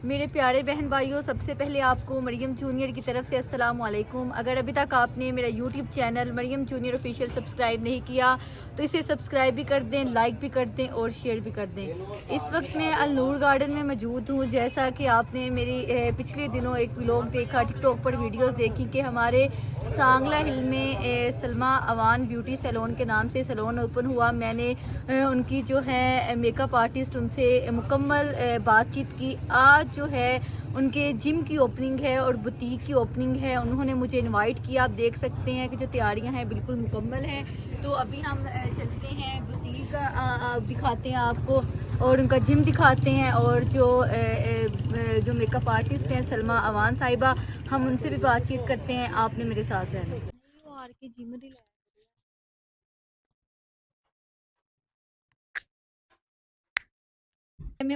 मेरे प्यारे बहन भाइयों, सबसे पहले आपको मरियम जूनियर की तरफ से अस्सलाम वालेकुम। अगर अभी तक आपने मेरा YouTube channel Mariam junior official subscribe नहीं किया तो इसे सब्सक्राइब भी कर दें, लाइक भी कर दें और शेयर भी कर दें। इस वक्त मैं अल नूर गार्डन में मौजूद हूँ। जैसा कि आपने मेरी पिछले दिनों एक व्लॉग देखा, टिकटॉक पर वीडियोस देखी कि हमारे सांगला हिल में सलमा अवान ब्यूटी सैलून के नाम से सैलून ओपन हुआ। मैंने उनकी जो है मेकअप आर्टिस्ट उनसे मुकम्मल बातचीत की। आज जो है उनके जिम की ओपनिंग है और बुटीक की ओपनिंग है। उन्होंने मुझे इनवाइट किया। आप देख सकते हैं कि जो तैयारियां हैं बिल्कुल मुकम्मल हैं। तो अभी हम चलते हैं बुटीक दिखाते हैं आपको और उनका जिम दिखाते हैं। और जो मेकअप आर्टिस्ट हैं सलमा अवान साहिबा, हम उनसे भी बातचीत करते हैं। आपने मेरे साथ रहना। वो आर के जिम में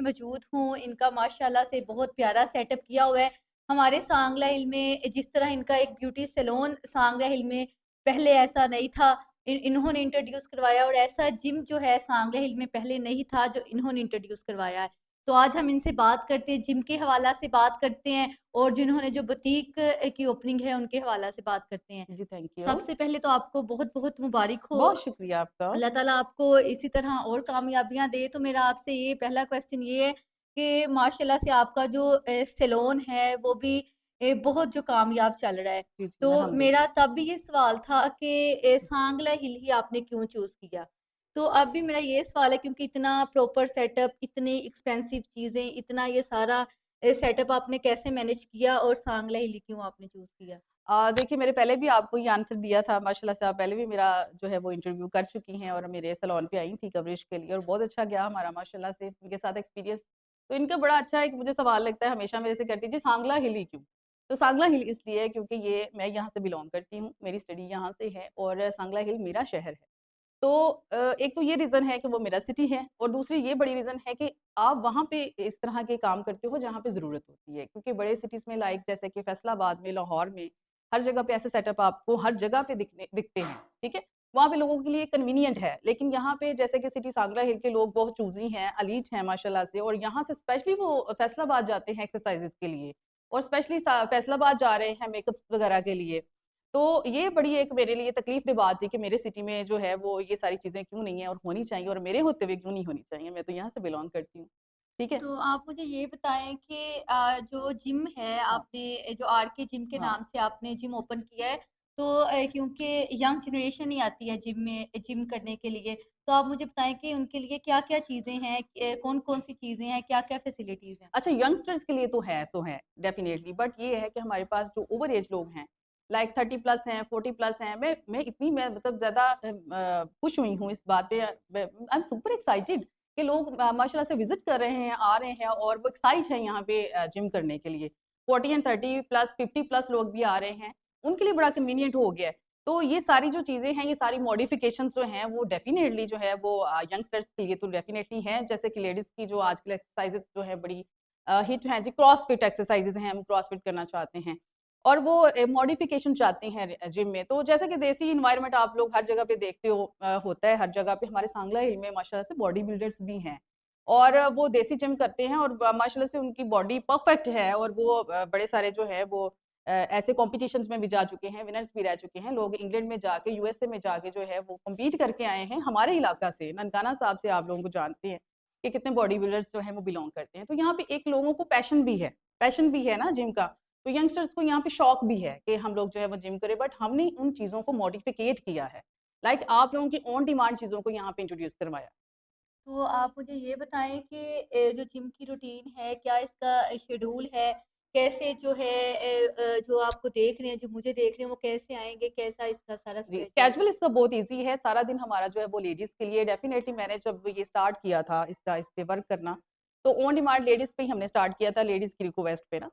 मौजूद हूँ। इनका माशाल्लाह से बहुत प्यारा सेटअप किया हुआ है। हमारे सांगला हिल में जिस तरह इनका एक ब्यूटी सैलून सांगला हिल में पहले ऐसा नहीं था, इन्होंने इंट्रोड्यूस करवाया। और ऐसा जिम जो है सांगला हिल में पहले नहीं था जो इन्होंने इंट्रोड्यूस करवाया है। तो आज हम इनसे बात करते हैं, जिम के हवाला से बात करते हैं और जिन्होंने जो बुटीक की ओपनिंग है उनके हवाला से बात करते हैं। जी, थैंक यू। सबसे पहले तो आपको बहुत-बहुत मुबारक हो। बहुत शुक्रिया आपका। अल्लाह ताला आपको इसी तरह और कामयाबियाँ दे। तो मेरा आपसे ये पहला क्वेश्चन ये है कि माशाल्लाह से आपका जो सैलून है वो भी बहुत जो कामयाब चल रहा है। जी, जी, तो मेरा अल्हम्दुलिल्लाह। तब भी ये सवाल था कि सांगला हिल ही आपने क्यों चूज़ किया? तो अब भी मेरा ये सवाल है क्योंकि इतना प्रॉपर सेटअप, इतनी एक्सपेंसिव चीज़ें, इतना ये सारा सेटअप आपने कैसे मैनेज किया और सांगला हिल ही क्यों आपने चूज़ किया? देखिए मैंने पहले भी आपको ये आंसर दिया था माशाल्लाह से आप पहले भी मेरा जो है वो इंटरव्यू कर चुकी हैं और मेरे सैलून पे आई थी कवरेज के लिए और बहुत अच्छा गया हमारा माशाल्लाह से इनके साथ एक्सपीरियंस। तो इनका बड़ा अच्छा एक मुझे सवाल लगता है हमेशा मेरे से करती है जी सांगला हिल ही क्यों? तो सांगला हिल इसलिए है क्योंकि ये मैं यहाँ से बिलॉन्ग करती हूँ, मेरी स्टडी यहाँ से है और सांगला हिल मेरा शहर है। तो एक तो ये रीज़न है कि वो मेरा सिटी है और दूसरी ये बड़ी रीज़न है कि आप वहाँ पे इस तरह के काम करते हो जहाँ पे ज़रूरत होती है। क्योंकि बड़े सिटीज़ में लाइक जैसे कि फैसलाबाद में, लाहौर में, हर जगह पे ऐसे सेटअप आपको हर जगह पे दिखते हैं, ठीक है? वहाँ पे लोगों के लिए कन्वीनिएंट है। लेकिन यहाँ पे जैसे कि सिटी सांगला हिल के लोग बहुत चूज़ी हैं, एलीट हैं माशाल्लाह से और यहाँ से स्पेशली वो फैसलाबाद जाते हैं एक्सरसाइज़ेज़ के लिए और स्पेशली सा फैसलाबाद जा रहे हैं मेकअप्स वगैरह के लिए। तो ये बड़ी एक मेरे लिए तकलीफ़ दह बात थी कि मेरे सिटी में जो है वो ये सारी चीज़ें क्यों नहीं है और होनी चाहिए और मेरे होते हुए क्यों नहीं होनी चाहिए, मैं तो यहाँ से बिलॉन्ग करती हूँ। ठीक है? तो आप मुझे ये बताएँ कि जो जिम है हाँ, आपने जो आर के जिम के हाँ। नाम से आपने जिम ओपन किया है, तो क्योंकि यंग जनरेशन ही आती है जिम में जिम करने के लिए, तो आप मुझे बताएँ कि उनके लिए क्या-क्या चीज़ें हैं? कौन-कौन सी चीज़ें हैं? क्या-क्या फैसिलिटीज़ हैं? अच्छा यंगस्टर्स के लिए तो है सो है डेफ़िनेटली बट ये है कि हमारे पास जो ओवर एज लोग हैं, लाइक 30 प्लस हैं, 40 प्लस हैं, मैं मतलब ज़्यादा खुश हुई हूँ इस बात पे आई एम सुपर एक्साइटेड कि लोग माशाल्लाह से विज़िट कर रहे हैं, आ रहे हैं और वो एक्साइट हैं यहाँ पे जिम करने के लिए। 40 एंड 30 प्लस 50 प्लस लोग भी आ रहे हैं, उनके लिए बड़ा कन्वीनिएंट हो गया है। तो ये सारी जो चीज़ें हैं, ये सारी मॉडिफ़िकेशंस जो हैं वो डेफ़िनेटली जो है वो यंगस्टर्स के लिए तो डेफ़िनेटली हैं। जैसे कि लेडीज़ की जो आजकल एक्सरसाइज़ेज़ जो है बड़ी हिट हैं जी क्रॉसफिट एक्सरसाइज़ेज़ हैं, हम क्रॉसफिट करना चाहते हैं और वो मॉडिफ़िकेशन चाहते हैं जिम में। तो जैसे कि देसी एनवायरनमेंट आप लोग हर जगह पे देखते हो होता है हर जगह पे हमारे सांगला हिल में माशाल्लाह से बॉडी बिल्डर्स भी हैं और वो देसी जिम करते हैं और माशाल्लाह से उनकी बॉडी परफेक्ट है और वो बड़े सारे जो है वो ऐसे कॉम्पिटिशन्स में भी जा चुके हैं, विनर्स भी रह चुके हैं। लोग इंग्लैंड में जाके, यूएसए में जाके जो है वो कम्पीट करके आए हैं हमारे इलाका से, ननकाना साहब से आप लोगों को जानते हैं। कि कितने बॉडी बिल्डर्स जो हैं वो बिलॉन्ग करते हैं। तो यहाँ पे एक लोगों को पैशन भी है ना जिम का, तो यंगस्टर्स को यहाँ पे शौक भी है कि हम लोग जो है वो जिम करें बट हमने उन चीज़ों को मॉडिफिकेट किया है। लाइक आप लोगों की ऑन डिमांड चीज़ों को यहाँ पे इंट्रोड्यूस करवाया। तो आप मुझे ये बताएँ कि जो जिम की रूटीन है, क्या इसका शेड्यूल है? कैसे जो है जो आपको देख रहे हैं, जो मुझे देख रहे हैं, वो कैसे आएँगे? कैसा इसका सारा जी, शेड्यूल स्केड्यूल है? इसका बहुत ईज़ी है, सारा दिन हमारा जो है वो लेडीज़ के लिए डेफ़िनेटली मैंने जब ये स्टार्ट किया था इस पे वर्क करना, तो ऑन डिमांड लेडीज़ पे ही हमने स्टार्ट किया था, लेडीज़ की रिक्वेस्ट पे ना।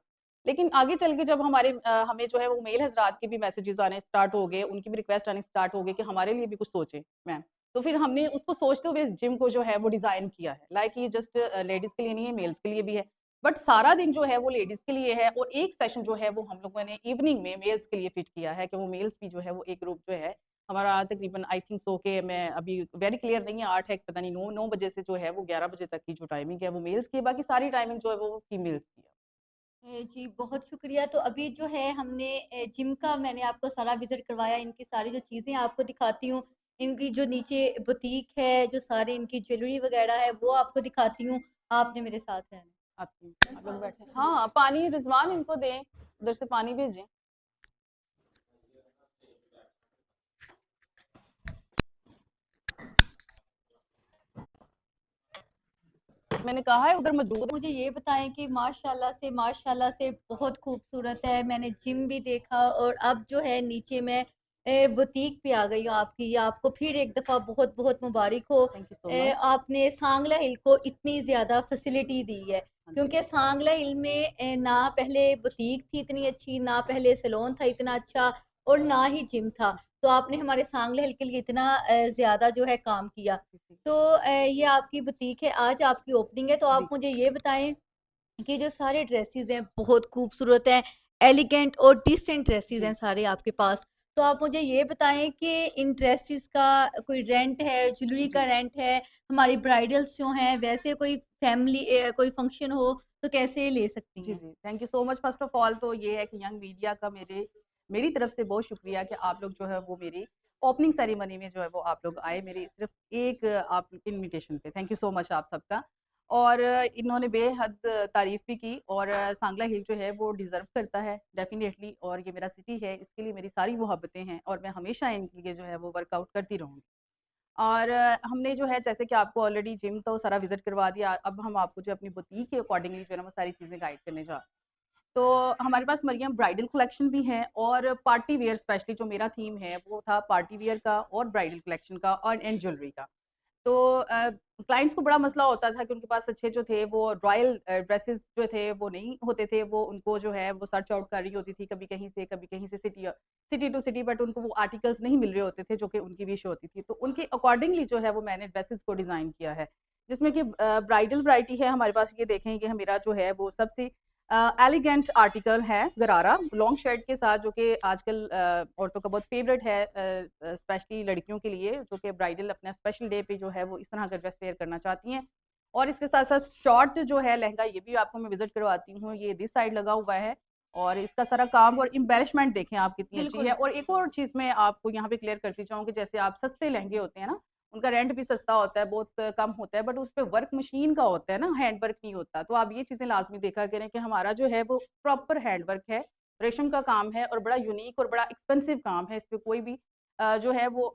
लेकिन आगे चल के जब हमें जो है वो मेल हज़रात के भी मैसेजेस आने स्टार्ट हो गए, उनकी भी रिक्वेस्ट आनी स्टार्ट हो गई कि हमारे लिए भी कुछ सोचें मैम। तो फिर हमने उसको सोचते हुए इस जिम को जो है वो डिज़ाइन किया है। लाइक ये जस्ट लेडीज़ के लिए नहीं है, मेल्स के लिए भी है। बट सारा दिन जो है वो लेडीज़ के लिए है और एक सेशन जो है वो हम लोगों ने इवनिंग में मेल्स के लिए फिट किया है कि वो मेल्स भी जो है वो एक ग्रुप जो है हमारा तकरीबन आई थिंक सो के मैं अभी वेरी क्लियर नहीं है 8 है पता नहीं 9 बजे से जो है वो 11 बजे तक की जो टाइमिंग है वो मेल्स की है, बाकी सारी टाइमिंग जो है वो फीमेल्स की है। जी, बहुत शुक्रिया। तो अभी जो है हमने जिम का मैंने आपको सारा विज़िट करवाया, इनकी सारी जो चीज़ें आपको दिखाती हूँ, इनकी जो नीचे बुटीक है, जो सारी इनकी ज्वेलरी वग़ैरह है, वो आपको दिखाती हूँ। आपने मेरे साथ रहना है। आप लोग बैठे, हाँ पानी रिजवान इनको दें, उधर से पानी भेजें। मैंने कहा है उधर मौजूद मुझे ये बताएँ कि माशाल्लाह से बहुत खूबसूरत है। मैंने जिम भी देखा और अब जो है नीचे मैं बुटीक पे आ गई हूँ आपकी। ये आपको फिर एक दफ़ा बहुत-बहुत मुबारक हो। Thank you so much. आपने सांगला हिल को इतनी ज़्यादा फैसिलिटी दी है। हाँ जी। क्योंकि सांगला हिल में ना पहले बुटीक थी इतनी अच्छी, ना पहले सैलून था इतना अच्छा और ना ही जिम था। तो आपने हमारे सांगला हिल के लिए इतना ज़्यादा जो है काम किया। जी, जी, तो ये आपकी बुटीक है, आज आपकी ओपनिंग है, तो जी। आप मुझे ये बताएँ कि जो सारे ड्रेसेज़ हैं बहुत खूबसूरत हैं, एलिगेंट और डिसेंट ड्रेसेज़ हैं जी, सारे आपके पास। तो आप मुझे ये बताएँ कि इन ड्रेसेज़ का कोई रेंट है, ज्वेलरी का जी, रेंट है, हमारी ब्राइडल्स जो हैं वैसे कोई फैमिली कोई फंक्शन हो तो कैसे ले सकती जी, हैं? जी। Thank you so much. First of all तो ये है कि यंग मीडिया का मेरी तरफ से बहुत शुक्रिया कि आप लोग जो है वो मेरी ओपनिंग सेरेमनी में जो है वो आप लोग आए मेरी सिर्फ़ एक आप इन्विटेशन पे। थैंक यू सो मच आप सबका। और इन्होंने बेहद तारीफ़ भी की और सांगला हिल जो है वो डिज़र्व करता है डेफ़िनिटली, और ये मेरा सिटी है, इसके लिए मेरी सारी मोहब्बतें हैं और मैं हमेशा इनके लिए जो है वो वर्कआउट करती रहूँगी। और हमने जो है जैसे कि आपको ऑलरेडी जिम तो सारा विज़िट करवा दिया, अब हम आपको जो अपनी बुटीक के अकॉर्डिंगली जो है ना वो सारी चीज़ें गाइड करने जा रहे हैं। तो हमारे पास मरियम ब्राइडल कलेक्शन भी है और पार्टी वियर, स्पेशली जो मेरा थीम है वो था पार्टी वियर का और ब्राइडल कलेक्शन का और एंड ज्वेलरी का। तो क्लाइंट्स को बड़ा मसला होता था कि उनके पास अच्छे जो थे वो रॉयल ड्रेसेस जो थे वो नहीं होते थे, वो उनको जो है वो सर्च आउट कर रही होती थी कभी कहीं से सिटी टू सिटी, बट उनको वो आर्टिकल्स नहीं मिल रहे होते थे जो कि उनकी विश होती थी। तो उनके अकॉर्डिंगली जो है वो मैंने ड्रेसेस को डिज़ाइन किया है, जिसमें कि ब्राइडल वैरायटी है हमारे पास। ये देखें कि मेरा जो है वो सबसे एलिगेंट आर्टिकल है गरारा लॉन्ग शर्ट के साथ, जो कि आजकल औरतों का बहुत फेवरेट है, स्पेशली लड़कियों के लिए जो कि ब्राइडल अपना स्पेशल डे पे जो है वो इस तरह का ड्रेस वेयर करना चाहती हैं। और इसके साथ साथ शॉर्ट जो है लहंगा, ये भी आपको मैं विजिट करवाती हूँ, ये दिस साइड लगा हुआ है और इसका सारा काम और एम्बेलिशमेंट देखें आप कितनी अच्छी है। बिल्कुल। और एक और चीज़ मैं आपको यहाँ पे क्लियर करती चाहूँ कि जैसे आप सस्ते लहंगे होते हैं ना, उनका रेंट भी सस्ता होता है, बहुत कम होता है, बट उस पे वर्क मशीन का होता है ना, हैंड वर्क नहीं होता। तो आप ये चीज़ें लाज़मी देखा करें कि हमारा जो है वो प्रॉपर हैंड वर्क है, रेशम का काम है और बड़ा यूनिक और बड़ा एक्सपेंसिव काम है। इस पे कोई भी जो है वो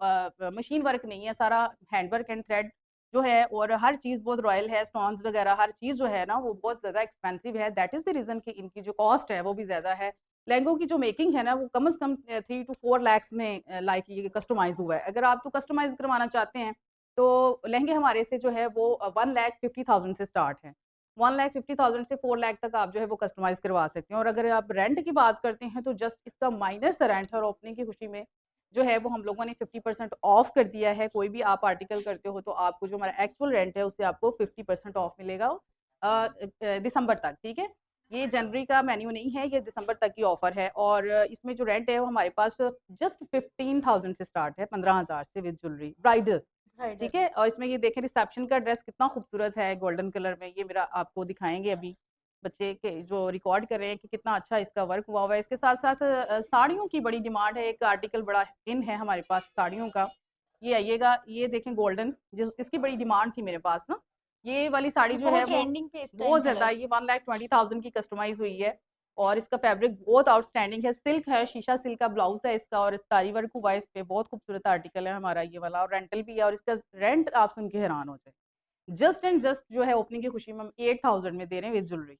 मशीन वर्क नहीं है, सारा हैंड वर्क एंड थ्रेड जो है, और हर चीज़ बहुत रॉयल है, स्टोन्स वगैरह हर चीज़ जो है ना वो बहुत ज़्यादा एक्सपेंसिव है। दैट इज़ द रीज़न कि इनकी जो कॉस्ट है वो भी ज़्यादा है। लहंगों की जो मेकिंग है ना वो कम से कम 3 टू 4 लैक्स में लाइक ये कस्टमाइज़ हुआ है। अगर आप तो कस्टमाइज़ करवाना चाहते हैं तो लहंगे हमारे से जो है वो 1,50,000 से स्टार्ट है। 1,50,000 से 4 लाख तक आप जो है वो कस्टमाइज़ करवा सकते हैं। और अगर आप रेंट की बात करते हैं तो जस्ट इसका माइनर सा रेंट है, और ओपनिंग की खुशी में जो है वो हम लोगों ने 50% ऑफ कर दिया है। कोई भी आप आर्टिकल करते हो तो आपको जो हमारा एक्चुअल रेंट है उससे आपको 50% ऑफ मिलेगा दिसंबर तक, ठीक है? ये जनवरी का मेन्यू नहीं है, ये दिसंबर तक की ऑफ़र है। और इसमें जो रेंट है वो हमारे पास जस्ट 15,000 से स्टार्ट है, 15,000 से विद ज्वेलरी, ब्राइडल। ब्राइडल। ठीक है? और इसमें ये देखें रिसेप्शन का ड्रेस कितना खूबसूरत है गोल्डन कलर में, ये मेरा आपको दिखाएँगे अभी बच्चे के जो रिकॉर्ड कर रहे हैं कि कितना अच्छा इसका वर्क हुआ हुआ है। इसके साथ-साथ साड़ियों की बड़ी डिमांड है, एक आर्टिकल बड़ा इन है हमारे पास साड़ियों का। ये आइएगा, ये देखें गोल्डन, जो इसकी बड़ी डिमांड थी मेरे पास ना। ये वाली साड़ी ये जो है बहुत वो ट्रेंडिंग पे इस टाइम बहुत ज़्यादा, कलर। ये 1,20,000 की कस्टमाइज़ हुई है और इसका फैब्रिक बहुत आउटस्टैंडिंग है, सिल्क है, शीशा सिल्क का ब्लाउज़ है इसका और स्टारी वर्क हुआ है इस पे, बहुत खूबसूरत आर्टिकल है हमारा ये वाला, और रेंटल भी है और इसका रेंट आप सुन के हैरान हो जाएँ। जस्ट एंड जस्ट जो है ओपनिंग की खुशी में हम 8,000 में दे रहे हैं विद ज्वेलरी,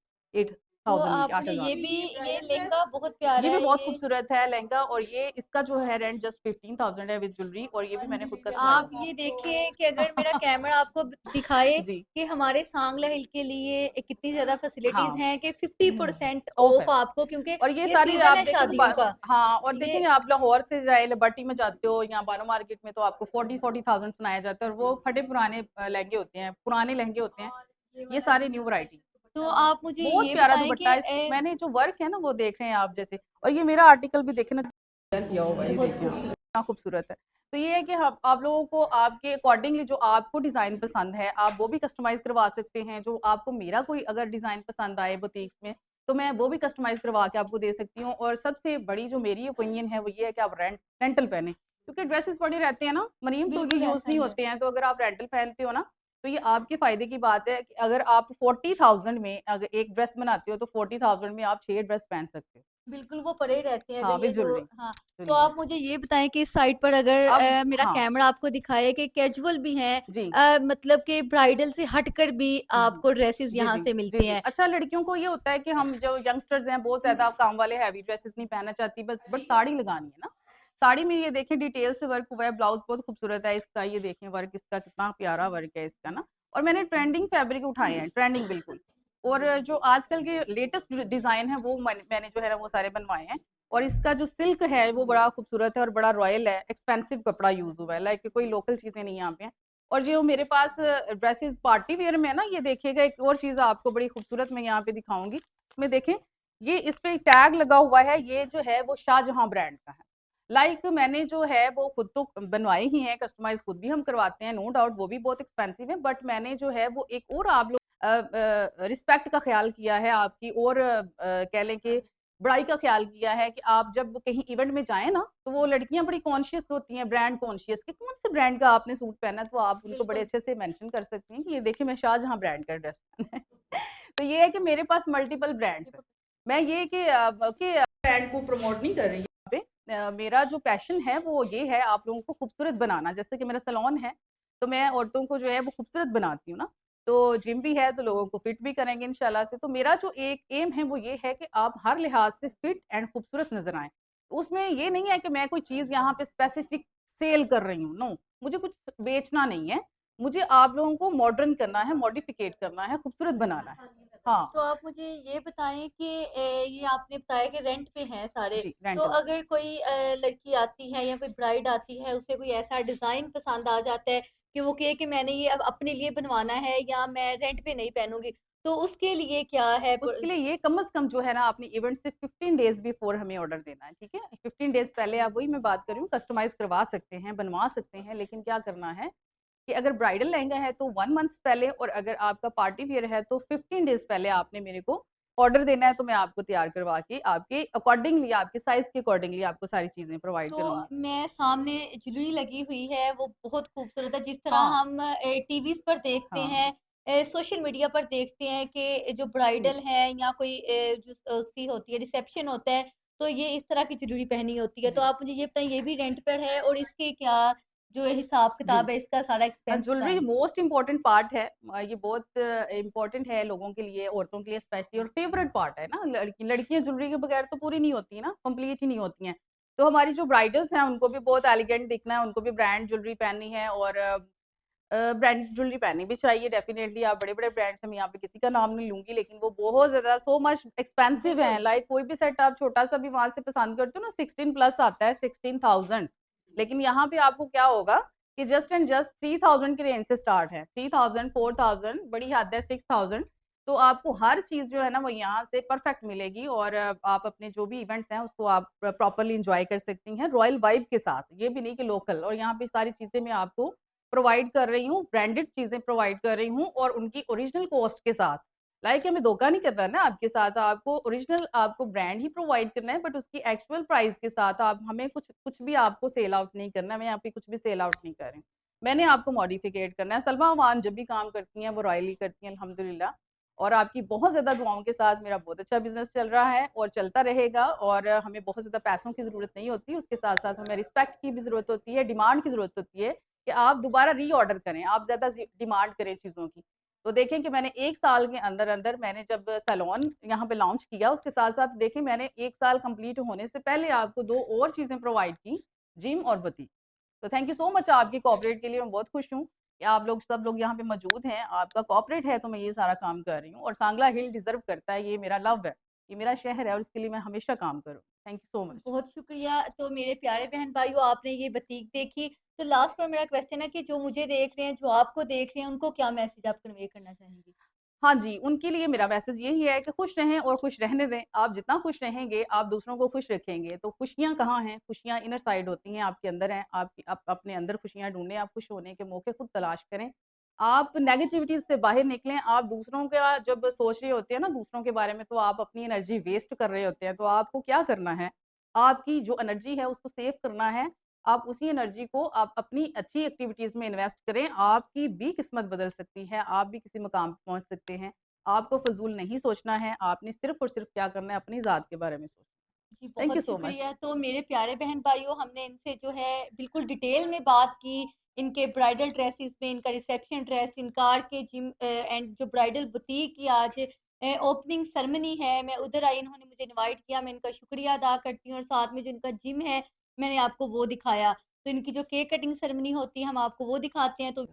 तो 8,000 में, आप मुझे 8,000 में। ये लहंगा बहुत ये प्यारा भी है बहुत ये। खूबसूरत है लहंगा, और ये इसका जो है रेंट जस्ट 15,000 है विद ज्वेलरी, और ये भी मैंने खुद आप कस्टमाइज़ ये देखिए कि अगर मेरा कैमरा आपको दिखाए जी, कि हमारे सांगला हिल के लिए कितनी ज़्यादा फैसिलिटीज़ हाँ, हैं कि 50% ऑफ ऑफ है। आपको, क्योंकि और ये ये सारी सीज़न आप है देखेंगे शादियों का। हाँ, और ये देखेंगे आप लाहौर से जाए लिबर्टी में जाते हो या बानो मार्केट में तो आपको 40,000 सुनाया जाता है, और वो फटे पुराने लहंगे होते हैं, पुराने लहंगे होते हैं। ये सारी न्यू वैरायटी, तो आप मुझे बहुत ये प्यारा बताएँ दुपट्टा कि है, इस मैंने जो वर्क है ना वो देख रहे हैं आप जैसे, और ये मेरा आर्टिकल भी देखें ना किया हुआ है, ये बहुत देखिए आप, खूबसूरत। कितना खूबसूरत है। तो ये है कि हम आप लोगों को आपके अकॉर्डिंगली जो आपको डिज़ाइन पसंद है, आप वो भी कस्टमाइज़ करवा सकते हैं। जो आपको मेरा कोई अगर डिज़ाइन पसंद आए बुटीक्स में, तो मैं वो भी कस्टमाइज़ करवा के आपको दे सकती हूँ। और सबसे बड़ी जो मेरी ओपिनियन है वो ये है कि आप रेंटल पहनें, क्योंकि ड्रेसेस पड़े रहते हैं ना मरीम, तो ये बिल्कुल यूज़ ऐसा नहीं ही है। होते हैं। तो अगर आप रेंटल पहनते हो ना, तो ये आपके फ़ायदे की बात है कि अगर आप 40,000 में अगर एक ड्रेस बनाते हो, तो 40,000 में आप 6 ड्रेस पहन सकते हो। बिल्कुल, वो पड़े ही रहते हैं अगर हाँ, ये विद जो ज्वेलरी। हाँ, तो ज्वेलरी। आप मुझे ये बताएँ कि इस साइट पर अगर अब मेरा हाँ, कैमरा आपको दिखाए कि कैजुअल भी हैं, जी। मतलब कि ब्राइडल से हटकर भी हुँ, हुँ। आपको ड्रेसेस जी, यहाँ जी। से जी, मिलते जी। हैं। अच्छा, लड़कियों को ये होता है कि हम जो यंगस्टर्स हैं बहुत ज़्यादा काम वाले हैवी ड्रेसेस नहीं पहनना चाहती, बट साड़ी लगानी है ना। साड़ी में ये देखें डिटेल से वर्क हुआ है, ब्लाउज़ बहुत खूबसूरत है इसका, ये देखें वर्क इसका कितना प्यारा वर्क है इसका ना। और मैंने ट्रेंडिंग फैब्रिक उठाए हैं, ट्रेंडिंग बिल्कुल। और जो आजकल के लेटेस्ट डिज़ाइन है वो मैंने जो है ना वो सारे बनवाए हैं। और इसका जो सिल्क है वो बड़ा खूबसूरत है और बड़ा रॉयल है, एक्सपेंसिव कपड़ा यूज़ हुआ है, लाइक कोई लोकल चीज़ें नहीं यहाँ पे। और जो मेरे पास ड्रेसेस पार्टी वियर में है ना, ये देखिएगा एक और चीज़ आपको बड़ी खूबसूरत मैं यहाँ पे दिखाऊँगी। इसमें देखें, ये इस पे टैग लगा हुआ है, ये जो है वो शाहजहाँ ब्रांड का है। लाइक मैंने जो है वो खुद तो बनवाए ही हैं, कस्टमाइज़ खुद भी हम करवाते हैं, नो डाउट वो भी बहुत एक्सपेंसिव है, बट मैंने जो है वो एक और आप लोग रिस्पेक्ट का ख़्याल किया है आपकी, और कह लें कि बड़ाई का ख़्याल किया है कि आप जब कहीं इवेंट में जाएँ ना, तो वो लड़कियाँ बड़ी कॉन्शियस होती हैं, ब्रांड कॉन्शियस कि कौन से ब्रांड का आपने सूट पहना है, तो आप उनको बड़े बिल्कुल। अच्छे से मेंशन कर सकती हैं कि ये देखिए मैं शाहजहाँ ब्रांड का ड्रेस पहना है। तो ये है कि मेरे पास मल्टीपल ब्रांड्स हैं। मैं ये कि ब्रांड को प्रमोट नहीं कर रही यहाँ पे। मेरा जो पैशन है वो ये है आप लोगों को खूबसूरत बनाना। जैसे कि मेरा सैलून है, तो मैं औरतों को जो है वो खूबसूरत बनाती हूँ ना। तो जिम भी है, तो लोगों को फिट भी करेंगे इंशाल्लाह से। तो मेरा जो एक एम है वो ये है कि आप हर लिहाज से फिट एंड खूबसूरत नज़र आएँ। उसमें ये नहीं है कि मैं कोई चीज़ यहाँ पे स्पेसिफिक सेल कर रही हूँ, नो। मुझे कुछ बेचना नहीं है। मुझे आप लोगों को मॉडर्न करना है, मॉडिफिकेट करना है, खूबसूरत बनाना है। हाँ, तो आप मुझे ये बताएँ कि ये आपने बताया कि रेंट पे हैं सारे, जी, तो रेंटल। अगर कोई लड़की आती है या कोई ब्राइड आती है, उसे कोई ऐसा डिज़ाइन पसंद आ जाता है कि वो कहे कि मैंने ये अब अपने लिए बनवाना है या मैं रेंट पे नहीं पहनूँगी, तो उसके लिए क्या है? उसके लिए ये कम से कम जो है ना आपने इवेंट से 15 डेज़ बिफोर हमें ऑर्डर देना है, ठीक है? 15 डेज़ पहले आप वही मैं बात कर रही हूँ, कस्टमाइज़ करवा सकते हैं, बनवा सकते हैं, लेकिन क्या करना है कि अगर ब्राइडल लहंगा है तो 1 मंथ्स पहले, और अगर आपका पार्टी वियर है तो 15 डेज़ पहले आपने मेरे को ऑर्डर देना है, तो मैं आपको तैयार करवा के आपके अकॉर्डिंगली, आपके साइज़ के अकॉर्डिंगली आपको सारी चीज़ें प्रोवाइड तो करूँगी। मैं सामने ज्वेलरी लगी हुई है, वो बहुत खूबसूरत है, जिस तरह हाँ, हम टीवीज़ पर देखते हाँ, हैं, सोशल मीडिया पर देखते हैं कि जो जी, ब्राइडल है या कोई उसकी होती है, रिसेप्शन होता है, तो ये इस तरह की ज्वेलरी पहनी होती है। तो जी, आप मुझे ये बताएँ, ये भी रेंट पर है और इसके क्या जो जी। हिसाब-किताब है, इसका सारा एक्सपेंस ज्वेलरी बताएँ? मोस्ट इम्पोर्टेंट पार्ट है। ये बहुत इम्पोर्टेंट है लोगों के लिए, औरतों के लिए स्पेशली, और फेवरेट पार्ट है ना। लड़कियाँ ज्वेलरी के बगैर तो पूरी नहीं होती ना, कंप्लीट ही नहीं होती हैं। तो हमारी जो ब्राइडल्स हैं उनको भी बहुत एलिगेंट दिखना है, उनको भी ब्रांड ज्वेलरी पहननी है, और ब्रांडेड ज्वेलरी पहननी भी चाहिए डेफिनिटली। आप बड़े-बड़े ब्रांड्स हैं, मैं यहाँ पे किसी का नाम नहीं लूँगी, लेकिन वो बहुत ज़्यादा सो मच एक्सपेंसिव हैं। बिल्कुल। लाइक कोई भी सेट आप छोटा-सा भी वहाँ से पसंद करते हो ना, 16 प्लस आता है, 16,000। लेकिन यहाँ पे आपको क्या होगा कि जस्ट एंड जस्ट 3000 की रेंज से स्टार्ट है। 3000, 4000, बड़ी हद है 6000। तो आपको हर चीज़ जो है ना वो यहाँ से परफेक्ट मिलेगी, और आप अपने जो भी इवेंट्स हैं उसको आप प्रॉपर्ली एन्जॉय कर सकती हैं, रॉयल वाइब के साथ। ये भी नहीं कि लोकल। और यहाँ पे सारी चीज़ें मैं आपको प्रोवाइड कर रही हूँ, ब्रांडेड चीज़ें प्रोवाइड कर रही हूँ, और उनकी ओरिजिनल कॉस्ट के साथ। लाइक हमें धोखा नहीं करना है ना आपके साथ, आपको ओरिजिनल आपको ब्रांड ही प्रोवाइड करना है, बट उसकी एक्चुअल प्राइस के साथ। आप हमें कुछ कुछ भी आपको सेल आउट नहीं करना है, मैं यहाँ पे कुछ भी सेल आउट नहीं कर रही हूँ। मैंने आपको मॉडिफिकेट करना है। सलमा अमान जब भी काम करती हैं वो रॉयली करती हैं अल्हम्दुलिल्लाह, और आपकी बहुत ज़्यादा दुआओं के साथ मेरा बहुत अच्छा बिज़नेस चल रहा है और चलता रहेगा, और हमें बहुत ज़्यादा पैसों की ज़रूरत नहीं होती, उसके साथ-साथ हमें रिस्पेक्ट की भी ज़रूरत होती है, डिमांड की ज़रूरत होती है कि आप दोबारा रीऑर्डर करें, आप ज़्यादा डिमांड करें चीज़ों की। तो देखें कि मैंने 1 साल के अंदर-अंदर मैंने जब सैलून यहाँ पे लॉन्च किया, उसके साथ-साथ देखें मैंने 1 साल कंप्लीट होने से पहले आपको 2 और चीज़ें प्रोवाइड की, जिम और बुटीक। तो थैंक यू सो मच आपकी कोऑपरेट के लिए, मैं बहुत खुश हूँ कि आप लोग सब लोग यहाँ पे मौजूद हैं। आपका कोऑपरेट है तो मैं ये सारा काम कर रही हूँ, और सांगला हिल डिज़र्व करता है, ये मेरा लव है, ये मेरा शहर है, और इसके लिए मैं हमेशा काम करूँ। Thank you so much. बहुत शुक्रिया। तो मेरे प्यारे बहन-भाइयों, आपने ये बतीक देखी, तो लास्ट पर मेरा क्वेश्चन है कि जो मुझे देख रहे हैं, जो आपको देख रहे हैं, उनको क्या मैसेज आप कन्वे करना चाहेंगी? हाँ जी, उनके लिए मेरा मैसेज यही है कि खुश रहें और खुश रहने दें। आप जितना खुश रहेंगे, आप दूसरों को खुश रखेंगे। तो खुशियाँ कहाँ हैं? खुशियाँ इनर साइड होती हैं, आपके अंदर हैं। आप अपने अंदर खुशियाँ ढूँढें, आप खुश होने के मौके खुद तलाश करें। आप नेगेटिविटी से बाहर निकलें। आप दूसरों का जब सोच रहे होते हैं ना दूसरों के बारे में, तो आप अपनी एनर्जी वेस्ट कर रहे होते हैं। तो आपको क्या करना है, आपकी जो एनर्जी है उसको सेव करना है। आप उसी एनर्जी को आप अपनी अच्छी एक्टिविटीज़ में इन्वेस्ट करें। आपकी भी किस्मत बदल सकती है, आप भी किसी मुकाम पे पहुँच सकते हैं। आपको फ़िज़ूल नहीं सोचना है, आपने सिर्फ़ और सिर्फ़ क्या करना है, अपनी ज़ात के बारे में सोचना जी, है। थैंक यू बहुत सो मच। शुक्रिया। तो मेरे प्यारे बहन-भाइयों, हमने इनसे जो है बिल्कुल डिटेल में बात की, इनके ब्राइडल ड्रेसेस में, इनका रिसेप्शन ड्रेस, इनकार के जिम एंड जो ब्राइडल बुटीक की आज ओपनिंग सेरेमनी है, मैं उधर आई, इन्होंने मुझे इनवाइट किया, मैं इनका शुक्रिया अदा करती हूँ और साथ में जो इनका जिम है, मैंने आपको वो दिखाया। तो इनकी जो केक कटिंग सेरेमनी होती है, हम आपको वो दिखाते हैं। तो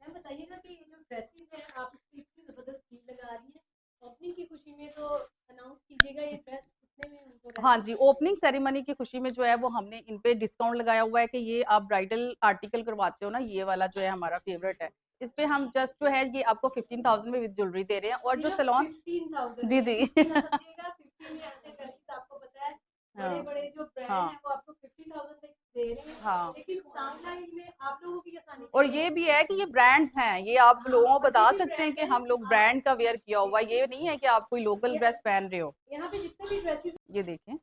मैम बताइएगा कि ये जो ड्रेसेस हैं आप इस पे इतनी ज़बरदस्त डील लगा रही हैं, ओपनिंग की खुशी में तो अनाउंस कीजिएगा ये ड्रेस कितने में उनको हाँ रहने जी, वाली है? ओपनिंग सेरेमनी की खुशी में जो है वो हमने इन पे डिस्काउंट लगाया हुआ है कि ये आप ब्राइडल आर्टिकल करवाते हो ना, ये वाला जो है हमारा फ़ेवरेट है। इस पे हम जस्ट जो है ये आपको 15,000 में विद ज्वेलरी दे रहे हैं और जो सिर्फ सैलून 15,000 जी, में, जी। 15 ना समझिएगा, 15 में ऐसे ड्रेसेस आपको पता है हाँ, बड़े-बड़े जो ब्रांड हाँ, हैं वो आपको 50,000 तक दे रहे हैं, हाँ। लेकिन सामलाइन में आप लोगों की आसानी के और लिए ये भी है कि ये ब्रांड्स हैं, ये आप लोगों को और ये बता भी सकते हैं ब्रांड कि है हम लोग ब्रांड का वियर किया हुआ है, ये नहीं है कि आप कोई लोकल ये ड्रेस पहन रहे हो। यहाँ पे जितने भी ड्रेसेस ये देखें,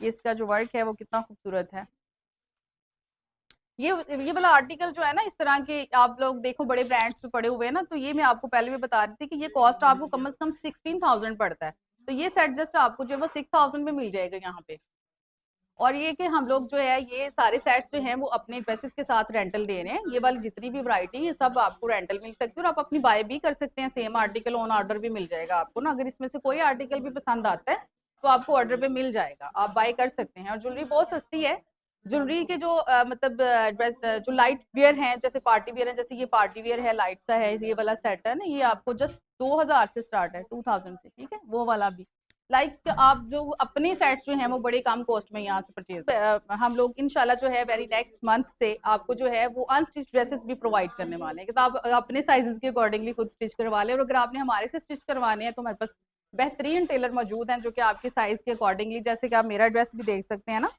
ये इसका जो वर्क है वो कितना खूबसूरत है। ये वाला आर्टिकल जो है ना इस तरह के आप लोग देखो बड़े ब्रांड्स पे पड़े हुए हैं ना, तो ये मैं आपको पहले भी बता रही थी कि ये कॉस्ट आपको कम से कम 16,000 पड़ता है। तो ये सेट जस्ट आपको जो है वो 6,000 में मिल जाएगा यहाँ पे। और ये कि हम लोग जो है ये सारे सेट्स जो हैं वो अपने ड्रेसेस के साथ रेंटल दे रहे हैं। ये वाली जितनी भी वैरायटी ये सब आपको रेंटल मिल सकती है और आप अपनी बाय भी कर सकते हैं। सेम आर्टिकल ऑन ऑर्डर भी मिल जाएगा आपको ना, अगर इसमें से कोई आर्टिकल भी पसंद आता है तो आपको ऑर्डर पे मिल जाएगा, आप बाय कर सकते हैं। और ज्वेलरी बहुत सस्ती है। ज्वेलरी के जो मतलब ड्रेस जो लाइट वेयर हैं, जैसे पार्टी वेयर है, जैसे ये पार्टी वेयर है, लाइट सा है, ये वाला सेट है ना, ये आपको जस्ट 2,000 से स्टार्ट है, 2,000 से, ठीक है, वो वाला भी। आप जो अपने सेट्स जो हैं वो बड़े कम कॉस्ट में यहाँ से परचेज हम लोग इंशाल्लाह जो है वेरी नेक्स्ट मंथ से आपको जो है वो अनस्टिच ड्रेसेस भी प्रोवाइड करने वाले हैं कि तो आप अपने साइजेस के अकॉर्डिंगली खुद स्टिच करवा लें। और अगर आपने हमारे से स्टिच करवाने हैं तो हमारे पास बेहतरीन टेलर मौजूद हैं जो कि आपके साइज के अकॉर्डिंगली, जैसे कि आप मेरा ड्रेस भी देख सकते हैं ना,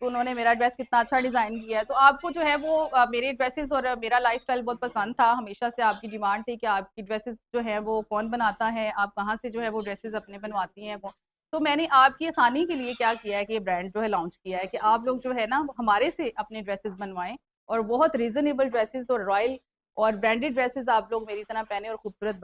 तो उन्होंने मेरा ड्रेस कितना अच्छा डिज़ाइन किया है। तो आपको जो है वो मेरे ड्रेसेस और मेरा लाइफस्टाइल बहुत पसंद था। हमेशा से आपकी डिमांड थी कि आपकी ड्रेसेस जो है वो कौन बनाता है, आप कहाँ से जो है वो ड्रेसेस अपने बनवाती हैं वो। तो मैंने आपकी आसानी के लिए क्या किया है कि ये ब्रांड जो है लॉन्च किया है कि आप लोग जो है ना हमारे से अपने ड्रेसेस बनवाएं और बहुत रीज़नेबल ड्रेसेस और रॉयल और ब्रांडेड ड्रेसेस आप लोग मेरी तरह पहने और खूबसूरत